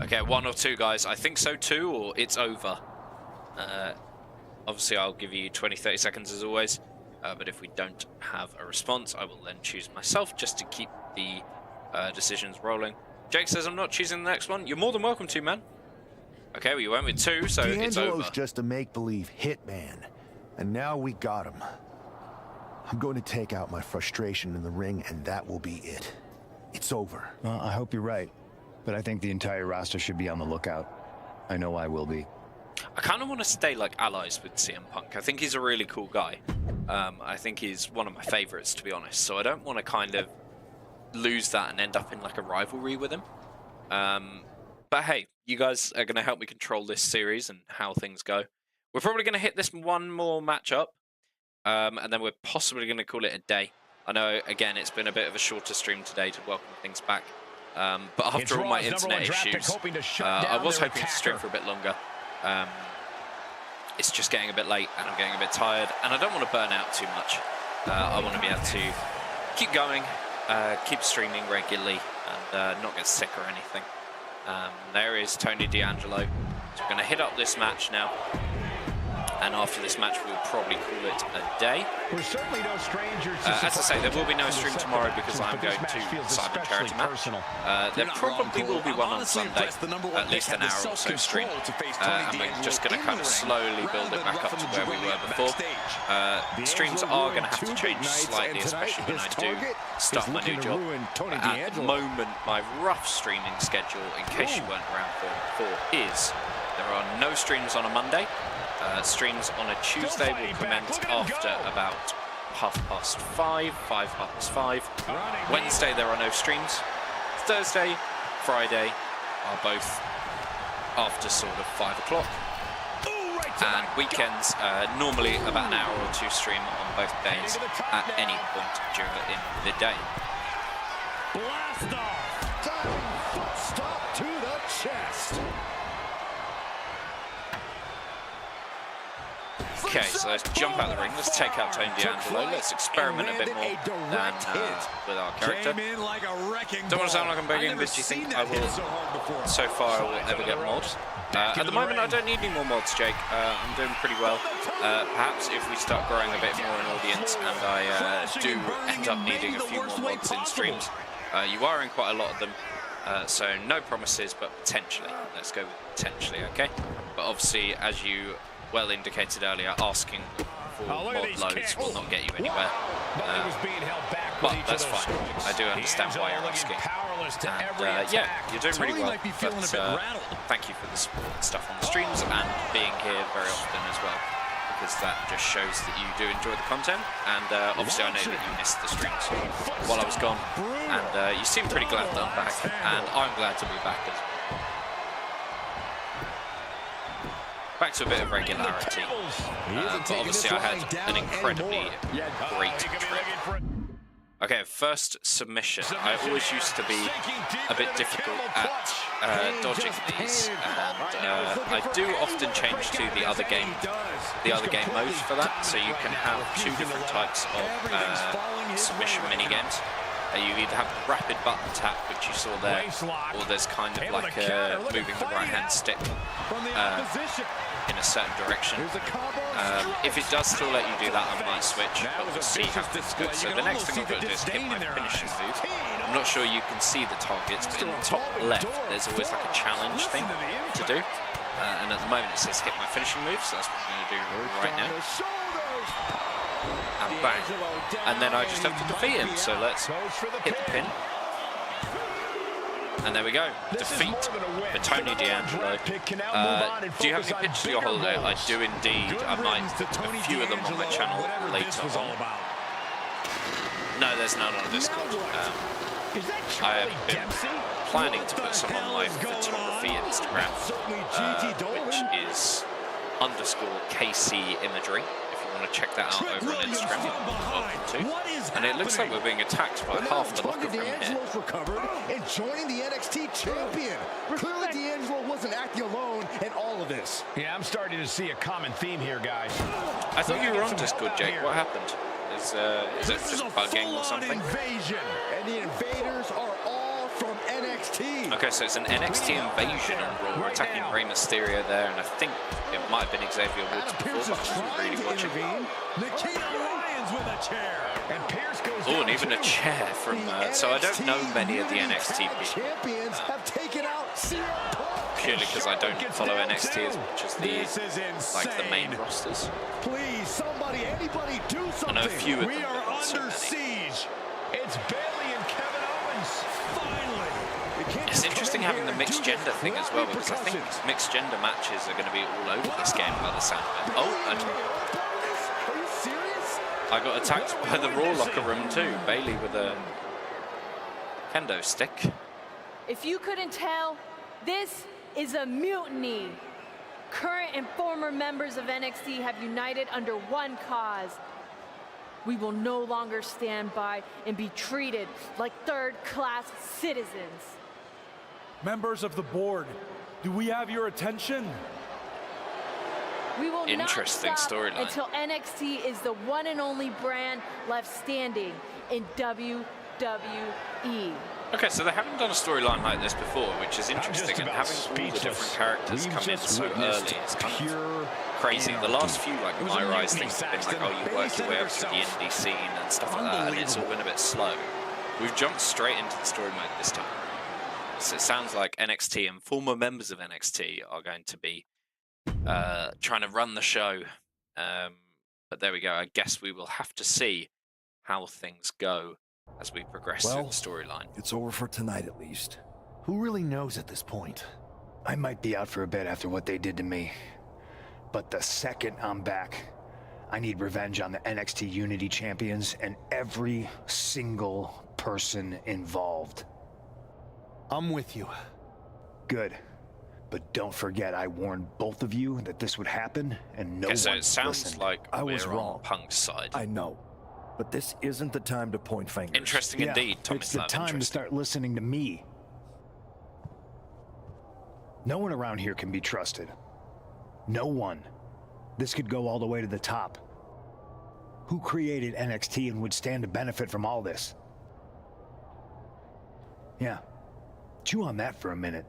Okay, 1 or 2 guys. I think so too, or it's over. Obviously, I'll give you 20-30 seconds as always. But if we don't have a response, I will then choose myself just to keep the decisions rolling. Jake says I'm not choosing the next one. You're more than welcome to, man. Okay, well, you went with 2, so it's over. D'Angelo's just a make-believe hitman, and now we got him. I'm going to take out my frustration in the ring, and that will be it. It's over. Well, I hope you're right, but I think the entire roster should be on the lookout. I know I will be. I kind of want to stay like allies with CM Punk. I think he's a really cool guy. I think he's one of my favorites, to be honest. So I don't want to kind of lose that and end up in like a rivalry with him. But hey, you guys are going to help me control this series and how things go. We're probably going to hit this one more matchup, and then we're possibly going to call it a day. I know, again, it's been a bit of a shorter stream today to welcome things back. But after all my internet issues, I was hoping to stream for a bit longer. It's just getting a bit late and I'm getting a bit tired and I don't want to burn out too much. I want to be able to keep going, keep streaming regularly and not get sick or anything. There is Tony D'Angelo. So we're going to hit up this match now. And after this match, we'll probably call it a day. We're certainly no strangers as I say, there will be no stream tomorrow because I'm going to Simon Charity match. There probably will be one on Sunday, at least an hour or so stream. And we're just going to kind of slowly build it back up to where we were before. Streams are going to have to change slightly, especially when I do start my new job. At the moment, my rough streaming schedule, in case you weren't around for is there are no streams on a Monday. Streams on a Tuesday will commence after about 5:30, 5:05. Wednesday there are no streams. Thursday, Friday are both after sort of 5 o'clock. And weekends, normally about an hour or 2 stream on both days at any point during the day. Blast off! Diving stop to the chest. Okay, so let's jump out of the ring. Let's take out Tony D'Angelo. Let's experiment a bit more than with our character. Don't want to sound like I'm begging, but do you think I will, so far, I will ever get mods? At the moment, I don't need any more mods, Jake. I'm doing pretty well. Perhaps if we start growing a bit more in audience and I do end up needing a few more mods in streams. You are in quite a lot of them, so no promises, but potentially. Let's go with potentially, okay? But obviously, as you well indicated earlier, asking for mod loads will not get you anywhere. But that's fine. I do understand why you're asking. And yeah, you're doing really well. But thank you for the support and stuff on the streams and being here very often as well, because that just shows that you do enjoy the content. And obviously I know that you missed the streams while I was gone. And you seem pretty glad that I'm back. And I'm glad to be back as well. Back to a bit of regularity, but obviously I had an incredibly great trip. Okay, first submission. I always used to be a bit difficult at dodging these, and I do often change to the other game mode for that, so you can have 2 different types of submission minigames. You either have the rapid button tap, which you saw there, or there's kind of like moving the right-hand stick in a certain direction. If it does still let you do that, I might switch, but we'll see how things go. So the next thing I'm going to do is hit my finishing move. I'm not sure you can see the targets, but in the top left, there's always like a challenge thing to do. And at the moment it says hit my finishing move, so that's what I'm going to do right now. And bang. And then I just have to defeat him, so let's hit the pin. And there we go, defeat for Tony D'Angelo. Do you have any pictures of your holiday? I do indeed. I might put a few of them on my channel later on. No, there's none on Discord. I have been planning to put some on my photography Instagram, which is _KC imagery. If you want to check that out over on Instagram, you're welcome to. And it looks like we're being attacked by half the locker room here. D'Angelo's recovered and joining the NXT champion. Clearly, D'Angelo wasn't acting alone in all of this. Yeah, I'm starting to see a common theme here, guys. I thought you were on Discord, Jake. What happened? Is it just bugging or something? Invasion. And the invaders are all from NXT. Okay, so it's an NXT invasion on Raw, attacking Rey Mysterio there, and I think it might have been Xavier Woods before, but I wasn't really watching. Nikita Lyons with a chair. And Pierce goes oh, and even a chair from. So I don't know many of the NXT people. Champions have taken out purely because I don't follow NXT as much as the main rosters. Please, somebody, anybody, do something. I know a few of them. We are under siege. It's Bayley and Kevin Owens. Finally. It's interesting having the mixed gender thing as well, because I think mixed gender matches are going to be all over this game by the sound of it. Oh, and are you serious? I got attacked by the Raw locker room too. Bayley with a kendo stick. If you couldn't tell, this is a mutiny. Current and former members of NXT have united under one cause. We will no longer stand by and be treated like third-class citizens. Members of the board, do we have your attention? We will Interesting not stop storyline. until NXT is the one and only brand left standing in WWE. Okay, so they haven't done a storyline like this before, which is interesting, and having all the different characters come in so early is kind of crazy. The last few, like, My Rise things have been like, oh, you work your way up to the indie scene and stuff like that, and it's all been a bit slow. We've jumped straight into the story mode this time. So it sounds like NXT and former members of NXT are going to be trying to run the show. But there we go. I guess we will have to see how things go as we progress through the storyline. It's over for tonight at least. Who really knows at this point? I might be out for a bit after what they did to me. But the second I'm back, I need revenge on the NXT Unity champions and every single person involved. I'm with you. Good. But don't forget, I warned both of you that this would happen, and no one so it sounds listened. like I was we're wrong. on Punk's side. I know. But this isn't the time to point fingers. Interesting indeed, Tommy It's the Slab, time to start listening to me. No one around here can be trusted. No one. This could go all the way to the top. Who created NXT and would stand to benefit from all this? Yeah. Chew on that for a minute.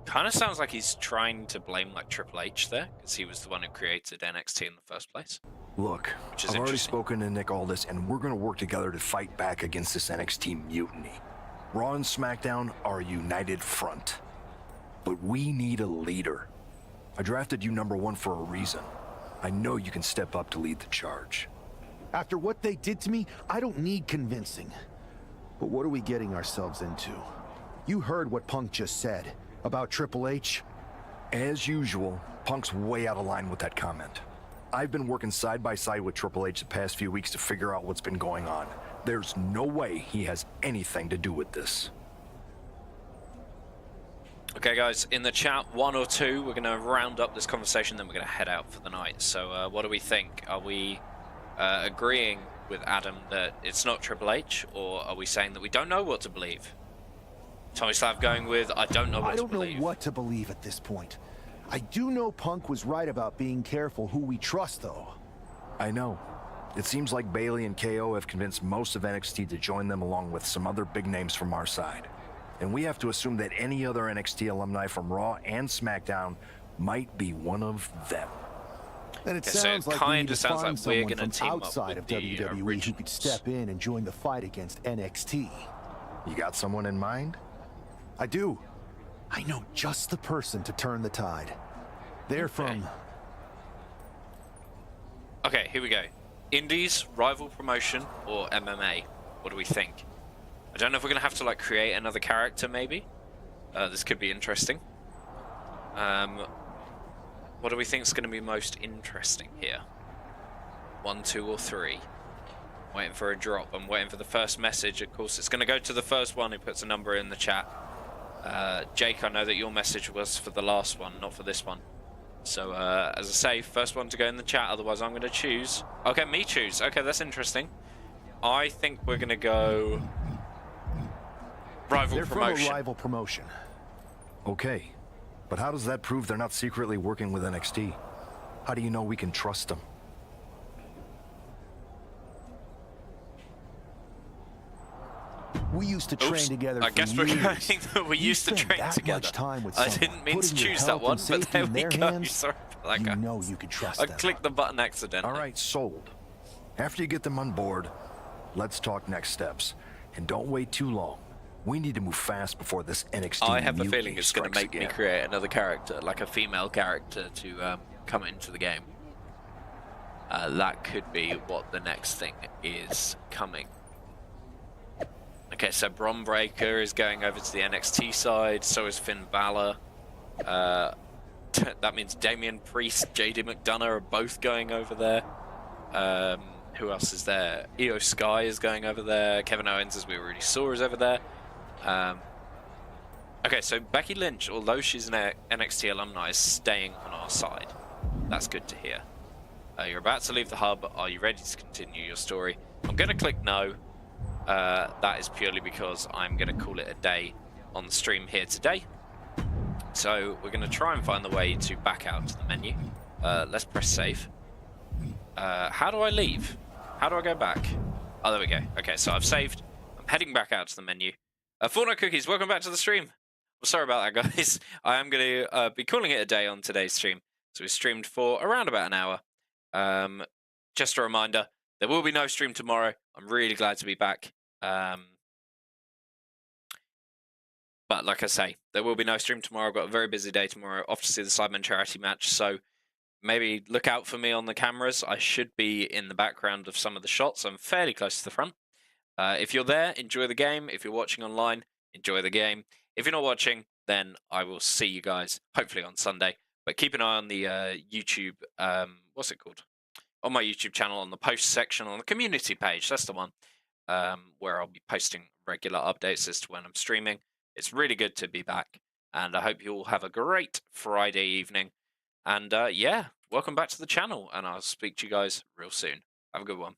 Kind of sounds like he's trying to blame like Triple H there, because he was the one who created NXT in the first place. Look, I've already spoken to Nick Aldis, and we're going to work together to fight back against this NXT mutiny. Raw and SmackDown are a united front. But we need a leader. I drafted you #1 for a reason. I know you can step up to lead the charge. After what they did to me, I don't need convincing. But what are we getting ourselves into? You heard what Punk just said about Triple H. As usual, Punk's way out of line with that comment. I've been working side by side with Triple H the past few weeks to figure out what's been going on. There's no way he has anything to do with this. Okay, guys, in the chat, 1 or 2, we're going to round up this conversation, then we're going to head out for the night. So what do we think? Are we agreeing with Adam that it's not Triple H, or are we saying that we don't know what to believe? Tommy Slav going with, I don't know what to believe. I don't know what to believe at this point. I do know Punk was right about being careful who we trust, though. I know. It seems like Bayley and KO have convinced most of NXT to join them along with some other big names from our side. And we have to assume that any other NXT alumni from Raw and SmackDown might be one of them. And it sounds like we need to find someone from outside of WWE who could step in and join the fight against NXT. You got someone in mind? I do. I know just the person to turn the tide. They're from... Okay, here we go. Indies, rival promotion, or MMA? What do we think? I don't know if we're going to have to like create another character, maybe. This could be interesting. What do we think is going to be most interesting here? 1, 2, or 3? Waiting for a drop. I'm waiting for the first message. Of course, it's going to go to the first one who puts a number in the chat. Jake, I know that your message was for the last one, not for this one. So, as I say, first one to go in the chat, otherwise I'm going to choose. Okay, me choose. Okay, that's interesting. I think we're going to go rival promotion. From a rival promotion. Okay, but how does that prove they're not secretly working with NXT? How do you know we can trust them? We used to train together I guess for we're years. going that we used to train together. Time with I didn't mean to choose that one, but there we go. Sorry for that, guys. You know you can trust I them. clicked the button accidentally. All right, sold. After you get them on board, let's talk next steps. And don't wait too long. We need to move fast before this NXT I have a mutiny feeling it's going to make me again. create another character, like a female character, to come into the game. That could be what the next thing is coming. Okay, so Bron Breakker is going over to the NXT side, so is Finn Balor. That means Damian Priest, JD McDonough are both going over there. Who else is there? Io Sky is going over there. Kevin Owens, as we already saw, is over there. Okay, so Becky Lynch, although she's an NXT alumni, is staying on our side. That's good to hear. You're about to leave the hub. Are you ready to continue your story? I'm going to click no. That is purely because I'm going to call it a day on the stream here today. So we're going to try and find the way to back out to the menu. Let's press save. How do I leave? How do I go back? Oh, there we go. Okay, so I've saved. I'm heading back out to the menu. Fortnite Cookies, welcome back to the stream. Well, sorry about that, guys. I am going to be calling it a day on today's stream. So we streamed for around about an hour. Just a reminder, there will be no stream tomorrow. I'm really glad to be back. But like I say, there will be no stream tomorrow. I've got a very busy day tomorrow. Off to see the Sidemen charity match. So maybe look out for me on the cameras. I should be in the background of some of the shots. I'm fairly close to the front. If you're there, enjoy the game. If you're watching online, enjoy the game. If you're not watching, then I will see you guys hopefully on Sunday. But keep an eye on the YouTube, what's it called? On my YouTube channel, on the post section, on the community page. That's the one where I'll be posting regular updates as to when I'm streaming. It's really good to be back. And I hope you all have a great Friday evening. And yeah, welcome back to the channel. And I'll speak to you guys real soon. Have a good one.